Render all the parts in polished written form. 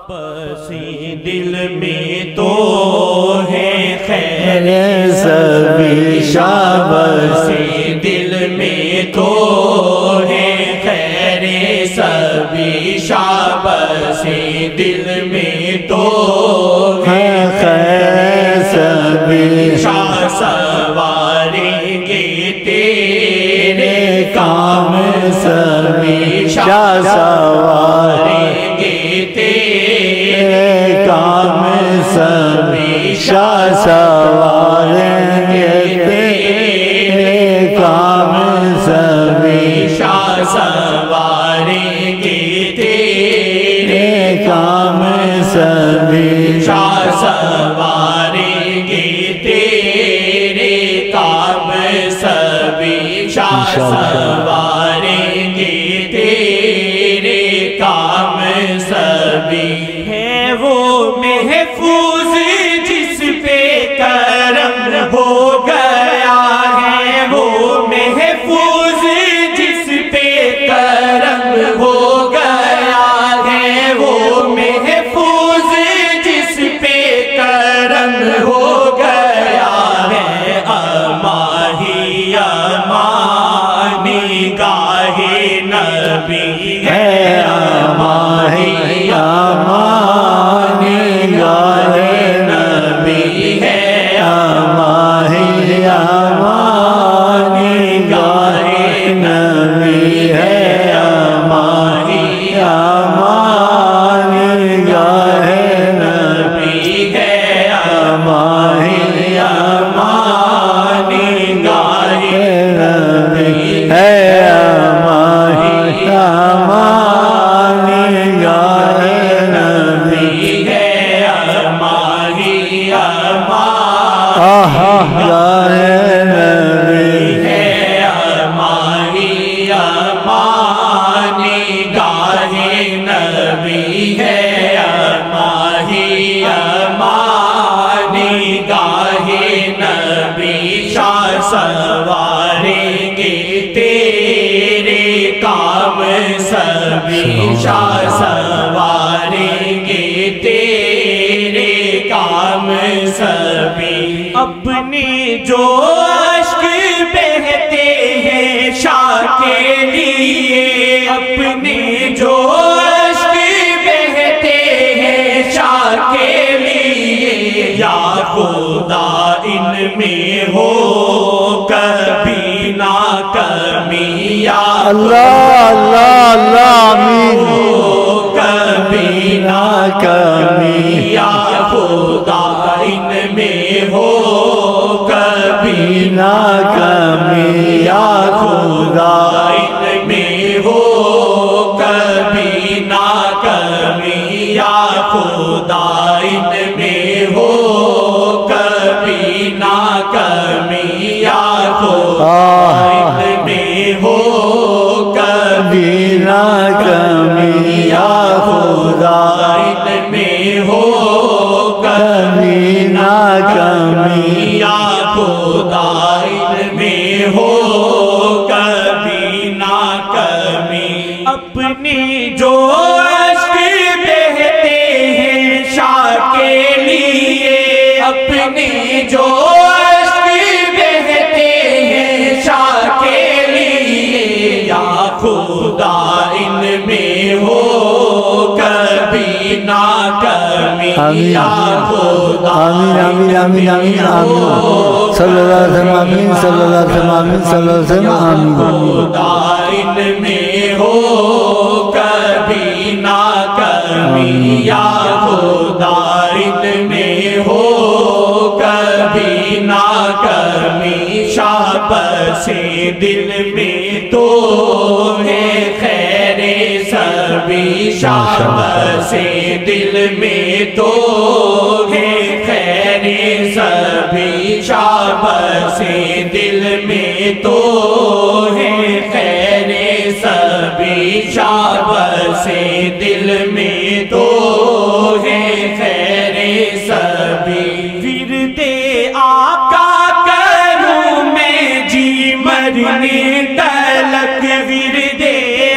بسی دل میں تو ہے خیر سبھی بسی دل میں تو ہے خیر سبھی بسی دل میں تو ہے خیر سبھی سواریں گے تیرے کام سبھی سواریں گے تیرے کام سبھی سواریں گے تیرے کام سبھی سواریں گے تیرے کام سبھی سواریں گے تیرے کام سبھی سواریں گے تیرے کام سبھی ہے وہ محفوظ جس پہ کرم ہو گیا ہے وہ محفوظ جس پہ کرم ہو گیا ہے وہ محفوظ جس پہ کرم ہو گیا ہے اماہی امانی گاہ نبی ہے اماہی امانی گاہ نبی ہے اماہی امانی گاہ نبی ہے اماہی امانی گاہ نبی ہے اماہی امانی گاہ نبی ہے اماہی امانی گاہ نبی ہے اماہی امانی گاہ نبی ہے اماہی امانی گاہ نبی ہے اماہی امانی گاہ نبی سواریں گے تیرے کام سبھی سواریں گے تیرے کام سبھی اپنے جو اشک بہتے ہیں شاہ کے لیے اپنے جو اشک بہتے ہیں شاہ کے لیے یا خدا ان میں ہو کبھی نہ کمی یا اللہ اللہ اللہ آمین کبھی نہ کمی یا خدا ان میں ہو کبھی نہ کمی یا خدا ان میں ہو کبھی نہ کمی یا خدا ان میں ہو کبھی نہ کمی یا خدا ان میں ہو کبھی نہ کمی یا خدا ان میں ہو کبھی نہ کمی یا خدا ان میں ہو کبھی نہ کمی اپنے جو اشک بہتے ہیں شاہ کے لیے اپنے جو اشک بہتے ہیں شاہ کے لیے یا خدا ان میں ہو کبھی نہ کمی یا خدا آمین آمین آمین آمین آمین صلی اللہ علیہ وسلم آمین صلی اللہ علیہ وسلم آمین صلی اللہ علیہ وسلم آمین خدا ان میں ہو کبھی نہ کمی یا خدا ان میں ہو کبھی نہ کمی شاہ بسی دل میں تو ہے خیر سبھی شاہ بسی دل میں تو ہے خیر سبھی شاہ بسی دل میں تو ہے خیر سبھی شاہ بسی دل میں تو ہے خیر سبھی ورد آقا کروں میں جی مرنے تلک ورد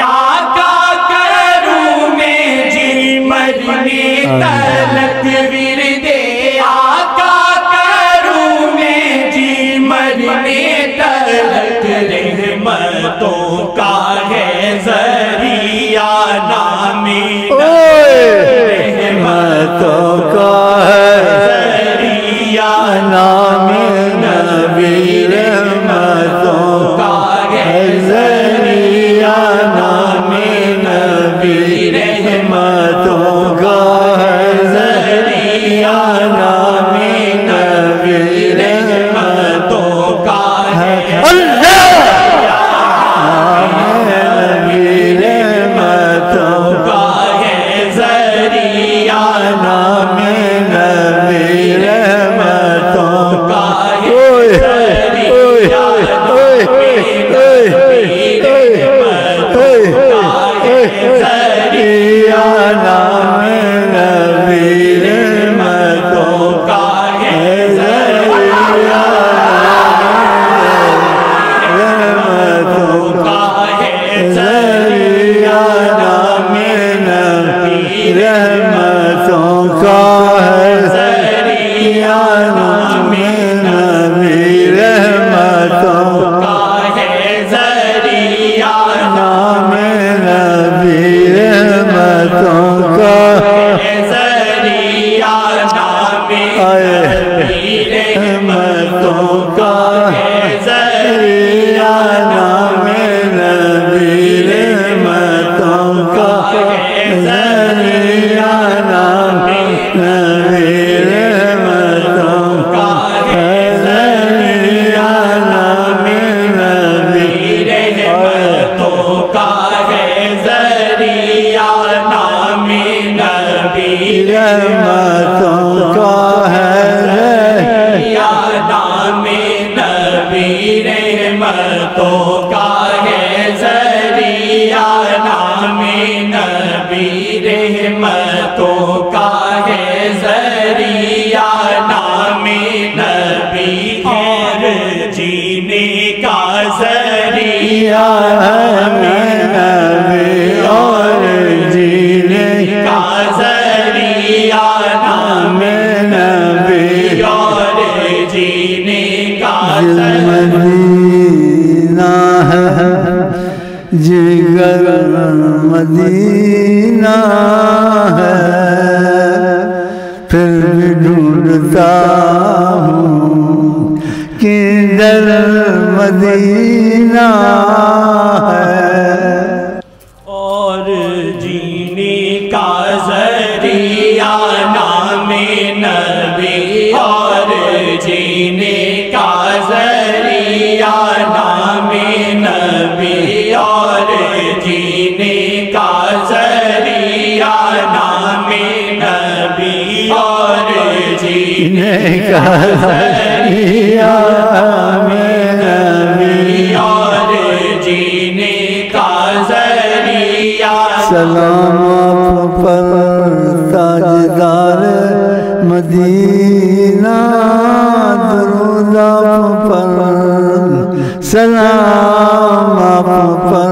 آقا کروں میں جی مرنے تلک ورد آقا کروں میں جی مرنے تلک رحمتوں کا ہے ذریعہ نام رحمتوں کا ہے ذریعہ نام نبی رحمتوں کا ہے ذریعہ نام نبی رحمتوں کا ہے ذریعہ نام نبی رحمتوں کا ہے اللہ نبی رحمتوں کا ہے ذریعہ نام نبی رحمتوں کا جگر مدینہ ہے پھر بھی ڈھونڈتا ہوں کدھر مدینہ ہے اور جینے کا ذریعہ نام نبی اور جینے کا ذریعہ نام نبی اور جینے کا ذریعہ نام نبی اور جینے کا ذریعہ نام نبی اور جینے کا ذریعہ سلام آپ پر تاجدار مدینہ درود آپ پر سلام آپ پر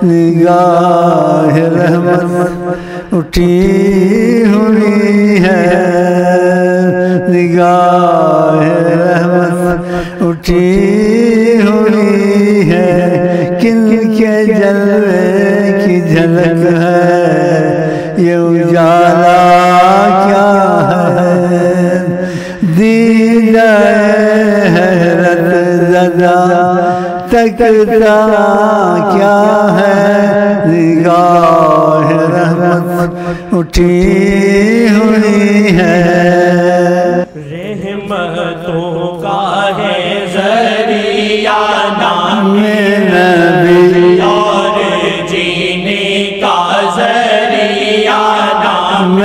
نگاہ رحمت اٹھی ہوئی ہے نگاہ رحمت اٹھی ہوئی ہے کن کے جلوے کی جھلک ہے یہ اجالا کیا ہے دیدہ حیرت زدہ تکتا کیا ہے نگاہ رحمت اٹھی ہوئی ہے رحمتوں کا ہے ذریعہ نام نبی اور جینے کا ذریعہ نام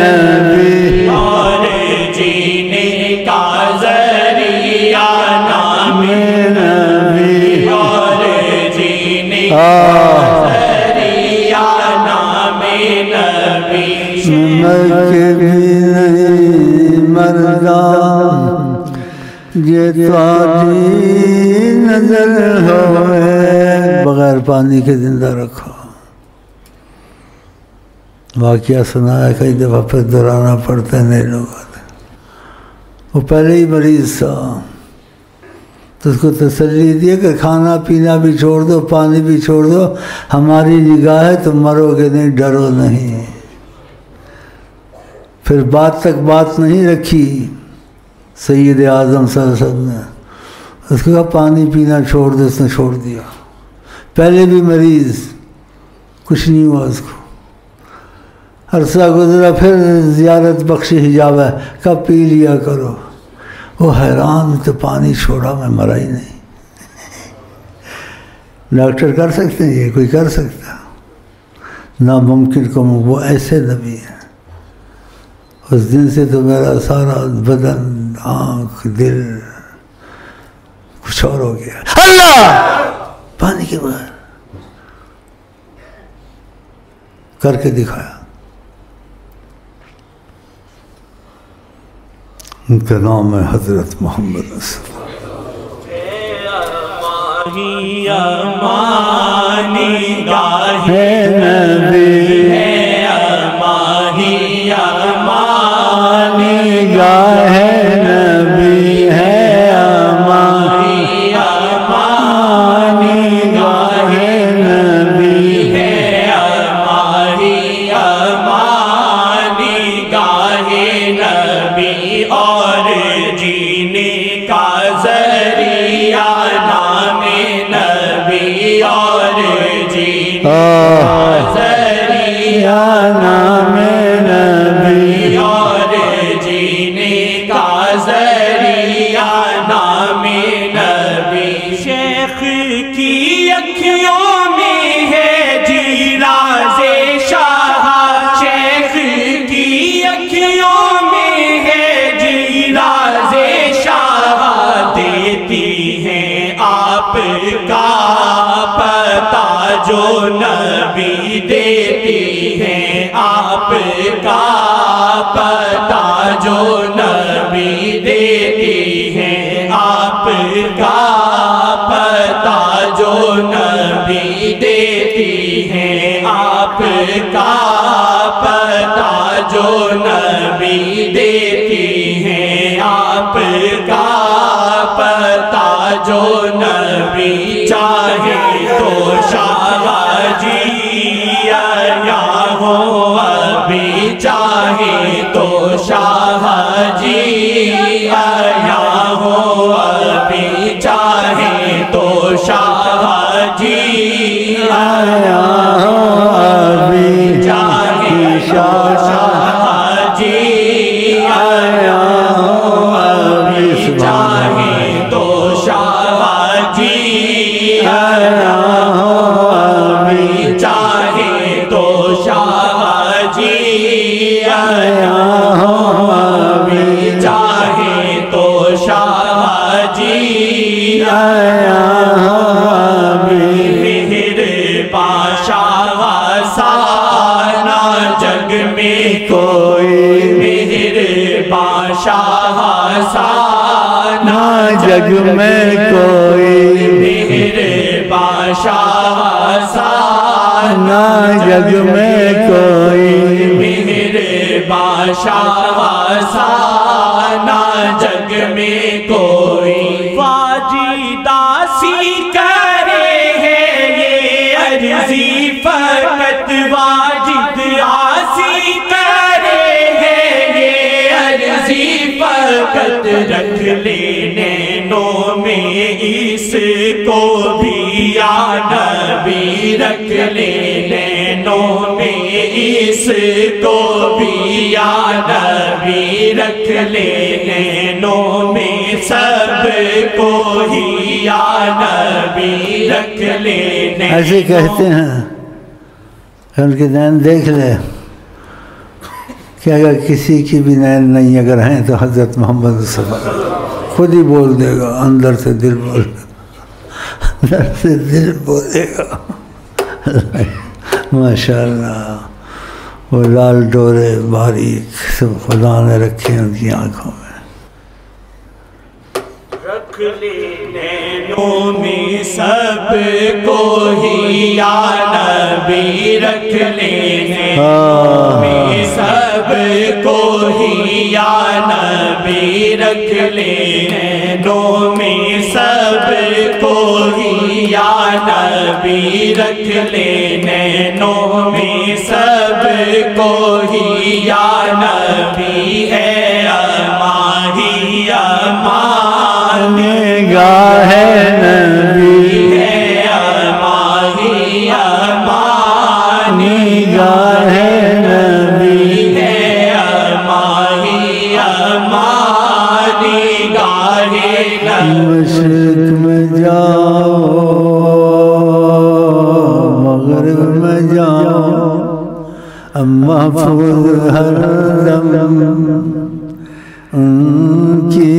نبی اور جینے کا ذریعہ نام نبی اور جینے کا ذریعہ نام نبی مر بھی نہیں مردہ یہ تاری نظر ہوئے بغیر پانی کے زندہ رکھو واقعہ سنایا کئی دفعہ، پھر دہرانا پڑتا ہے، نئے لوگ آتے ہیں۔ وہ پہلے ہی مریض تھا تو اس کو تسلی دی کہ کھانا پینا بھی چھوڑ دو، پانی بھی چھوڑ دو، ہماری نگاہ ہے، تم مرو گے نہیں، ڈرو نہیں۔ پھر بات تک بات نہیں رکھی سید اعظم صلی اللہ علیہ وسلم نے، اس کو کہا پانی پینا چھوڑ دو، اس نے چھوڑ دیا۔ پہلے بھی مریض، کچھ نہیں ہوا اس کو، عرصہ گزرا، پھر زیارت بخش حجاب ہے، کب پی لیا کرو۔ وہ حیران، تو پانی چھوڑا، میں مرا ہی نہیں۔ ڈاکٹر کر سکتے ہیں یہ؟ کوئی کر سکتا؟ ناممکن کو، وہ ایسے نبی ہیں۔ اس دن سے تو میرا سارا بدن، آنکھ، دل کچھ اور ہو گیا۔ اللہ پانی کے بغیر کر کے دکھایا۔ ان کا نام ہے حضرت محمد رسول امانی گاہ نبی، امانی امانی گاہ نبی ہے، امانی امانی گاہ نبی ہے، امانی امانی گاہ نبی، اور جینے کا ذریعہ نام نبی، اور جینے کا ذریعہ نام نبی، اور جینے کا ذریعہ نام نبی۔ شیخ کی اکھیوں میں ہے جی راز شاہ، شیخ کی اکھیوں میں ہے جی راز شاہ، دیتی ہیں آپ کا پتہ جو نبی دیتی ہیں آپ کا پتہ جو نبی دیتی ہیں آپ کا پتہ جو نبی دیتی ہیں آپ کا پتہ جو نبی دیتی ہیں آپ کا پتہ جو نبی، چاہے تو شاہ جی آیا ہو ابھی، چاہے تو شاہ جی آیا ہو ابھی، چاہے تو شاہ جی آیا ہو ابھی، چاہے تو شاہ جی آیا ہو ابھی، چاہے تو شاہ جی آیا ہو ابھی، چاہے تو شاہ جی آیا ہو ابھی، چاہے تو شاہ جی آیا ہو ابھی۔ مہربان شاہ سانا جگ میں کوئی، مہربان شاہ سانا جگ میں کوئی، مہربان شاہ سانا جگ میں کوئی، مہربان شاہ سانا جگ میں کوئی، واجد آسی کرے ہے یہ عرضی فقط، واجد آسی کرے ہے یہ عرضی فقط، رکھ لے نینوں میں اس کو بھی یا نبی، رکھ لے نینوں میں اس کو بھی یا نبی، رکھ لے نینوں میں سب کو ہی یا نبی، رکھ لے نینوں۔ ایسے کہتے ہیں کہ ان کے نین دیکھ لے کہ اگر کسی کی بھی نین نہیں اگر ہیں تو حضرت محمد صلی اللہ علیہ وسلم خود ہی بول دے گا، اندر سے دل بول گا، اندر سے دل بولے گا۔ ماشاءاللہ، وہ لال ڈورے باریک سب خدا نے رکھے ان کی آنکھوں میں۔ رکھ لے نینوں میں سب کو ہی یا نبی رکھ لینے سب کو ہی یا نبی رکھ لینے میں سب کو ہی یا نبی رکھ لینے میں سب کو ہی یا نبی ہے ماہی امان گاہ نبی ہے ماہی امان گاہ نبی ہے ماہی امان گاہ مشرق میں جاؤ مغرب میں جاؤ محفوظ ہر دم ان کی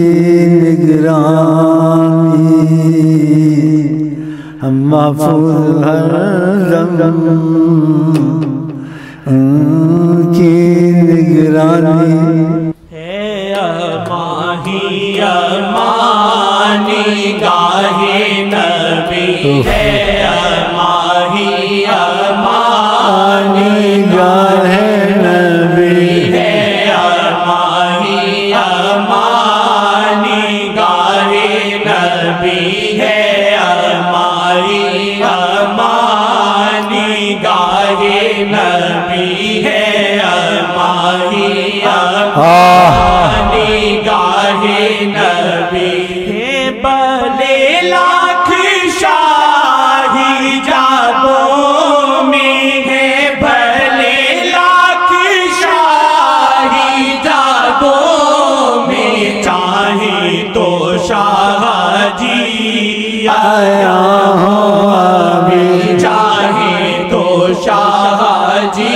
نگرانی ہم محفوظ ہر دم ان کی نگرانی ہے ماہی امانی گاہ نبی ہے ماہی امانی گاہ نبی ہے ماہی امانی گاہ نبی ہے ماہی امانی گاہ نبی ہے ماہی امانی گاہ نبی ہے بھلے لاکھ شاہی جابوں میں ہے بھلے لاکھ شاہی جابوں میں چاہے تو شاہ جی آیا ہوں ابھی چاہے تو شاہ جی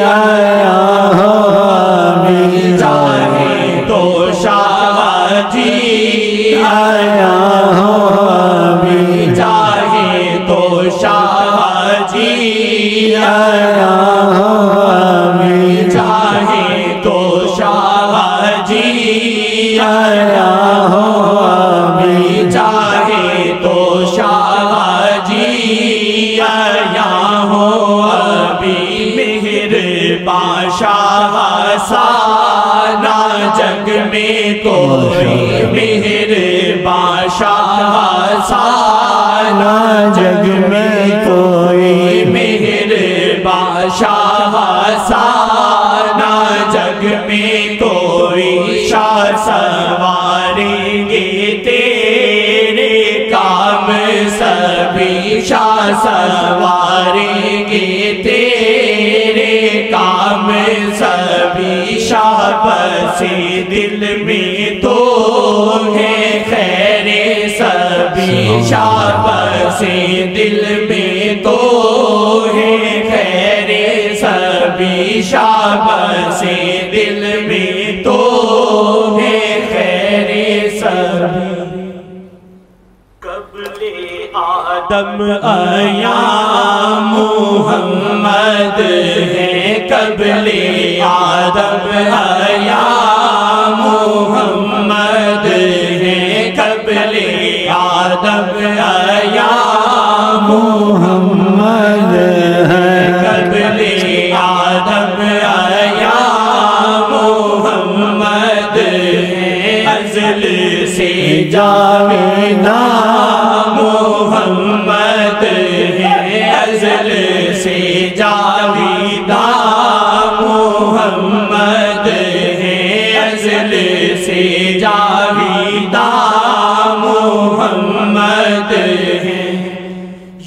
آیا ہوں ابھی چاہے تو شاہ جی آیا ہوں ابھی چاہے تو شاہ جی آیا ہوں ابھی چاہے تو شاہ جی آیا ہوں ابھی چاہے تو شاہ جی آیا ہوں ابھی مہر بادشاہ سانا جگ میں کوئی مہر بادشاہ سانا جگ میں کوئی مہر بادشاہ سانا جگ میں کوئی شاہ سواریں گے تیرے کام سبھی شاہ سواریں گے تیرے کام سبھی شاہ بسی دل میں تو ہے خیر سبھی شاہ بسی دل میں تو ہے خیر سبھی شاہ بسی دل میں تو ہے خیر سبھی قبل آدم ایام محمد ہے قبل آدم ایام محمد ہے قبل آدم ایام محمد ہے قبل آدم ایام محمد ہے ازل سے جاویدہ محمد ہے ازل سے جاویدہ محمد ہے ازل سے جاویدہ محمد ہے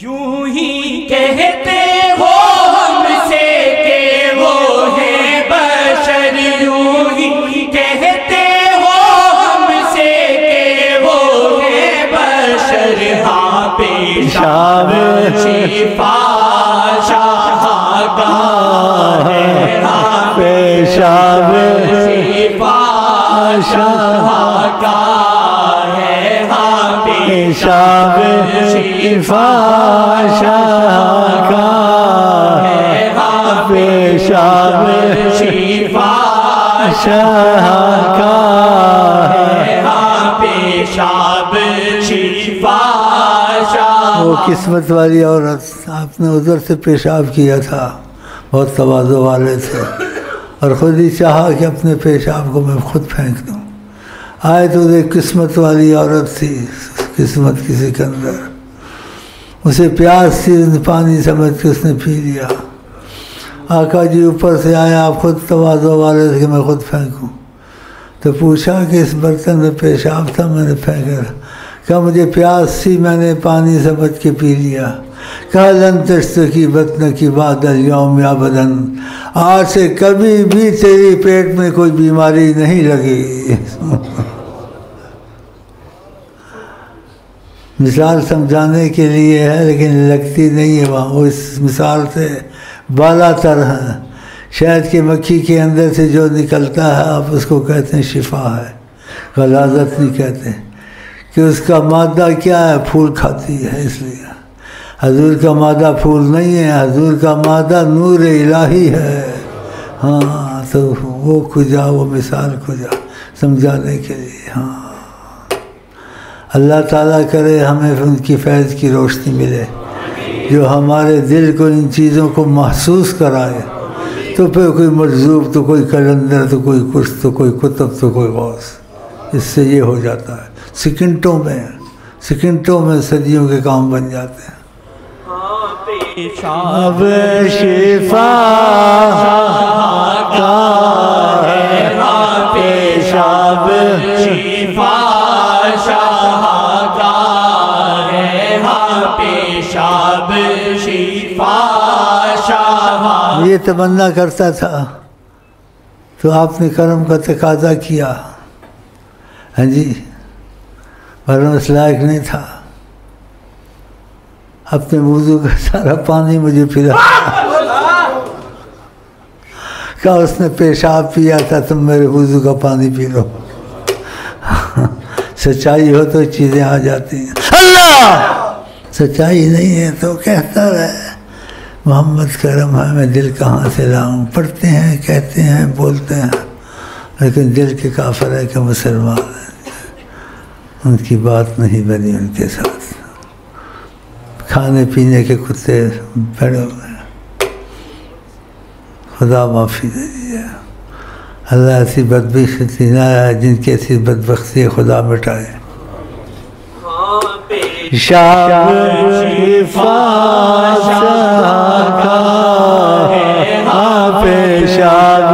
یوں ہی کہتے ہو ہم سے کہ وہ ہے بشر یوں ہی کہتے ہو ہم سے کہ وہ ہے بشر ہاں پیشاب شفا شاہگاہ ہے ہاں پیشاب شفا شاہگاہ ہے ہاں پیشاب شفا شاہگاہ ہے پیشاب شفا شاہگاہ ہے پیشاب شفا وہ قسمت والی عورت، آپ نے ادھر سے پیشاب کیا تھا، بہت تواضع والے تھے، اور خود ہی چاہا کہ اپنے پیشاب کو میں خود پھینک دوں۔ آئے تو ایک قسمت والی عورت تھی، قسمت کسی کے اندر، اسے پیاس تھی، پانی سمجھ کے اس نے پی لیا۔ آقا جی اوپر سے آیا، آپ خود تواضع والے تھے کہ میں خود پھینکوں، تو پوچھا کہ اس برتن میں پیشاب تھا، میں نے پھینکا، کہا مجھے پیاس تھی، میں نے پانی سمجھ کے پی لیا۔ کہا لن تشتکی بطنکی بعد الیوم ابدا، آج سے کبھی بھی تیری پیٹ میں کوئی بیماری نہیں لگی۔ مثال سمجھانے کے لیے ہے لیکن لگتی نہیں ہے وہاں، وہ اس مثال سے بالا تر ہے۔ شہد کی مکھی کے اندر سے جو نکلتا ہے آپ اس کو کہتے ہیں شفا ہے، غلاظت نہیں کہتے، کہ اس کا مادہ کیا ہے، پھول کھاتی ہے۔ اس لیے حضور کا مادہ پھول نہیں ہے، حضور کا مادہ نور الہی ہے۔ ہاں تو وہ کھجا، وہ مثال کھجا سمجھانے کے لیے۔ ہاں اللہ تعالیٰ کرے ہمیں ان کی فیض کی روشنی ملے، جو ہمارے دل کو ان چیزوں کو محسوس کرائے، تو پھر کوئی مجذوب، تو کوئی کلندر، تو کوئی کچھ، تو کوئی کتب، تو کوئی غوث، اس سے یہ ہو جاتا ہے۔ سیکنڈوں میں صدیوں کے کام بن جاتے ہیں۔ پیشاب شفا کا ہے، پیشاب شفا شاہ کا ہے، پیشاب شفا شاہ۔ یہ تمنا کرتا تھا تو آپ نے کرم کا تقاضا کیا، ہاں جی، ورنہ اس لائق نہیں تھا۔ اپنے وضو کا سارا پانی مجھے پلا، کہا اس نے پیشاب پیا تھا، تم میرے وضو کا پانی پی لو۔ سچائی ہو تو چیزیں آ جاتی ہیں۔ اللہ سچائی نہیں ہے تو کہتا رہے محمد کرم ہے، میں دل کہاں سے لاؤں۔ پڑھتے ہیں، کہتے ہیں، بولتے ہیں، لیکن دل کے کافر ہے کہ مسلمان ہیں، ان کی بات نہیں بنی ان کے ساتھ۔ کھانے پینے کے کتے بڑے ہوئے، خدا معافی دے دیجیے۔ اللہ ایسی بدبختی نہ آئے جن کی ایسی بدبختی خدا مٹائے۔ پیشاب شفا کا ہے، پیشاب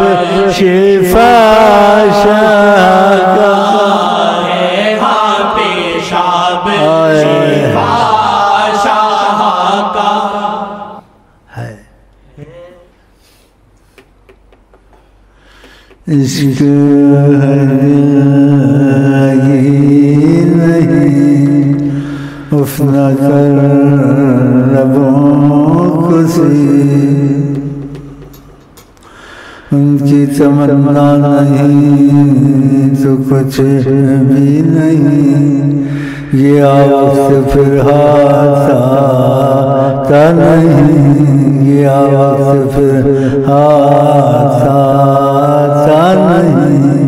شفا کا ہے، پیشاب شفا شاہ کا ہے۔ عشق نہیں افنا کر لبوں کو سی، ان کی تمنا نہیں تو کچھ بھی نہیں، یہ آواز سے پھر ہاتھ آتا نہیں، یہ آواز سے پھر ہاتھ آتا نہیں۔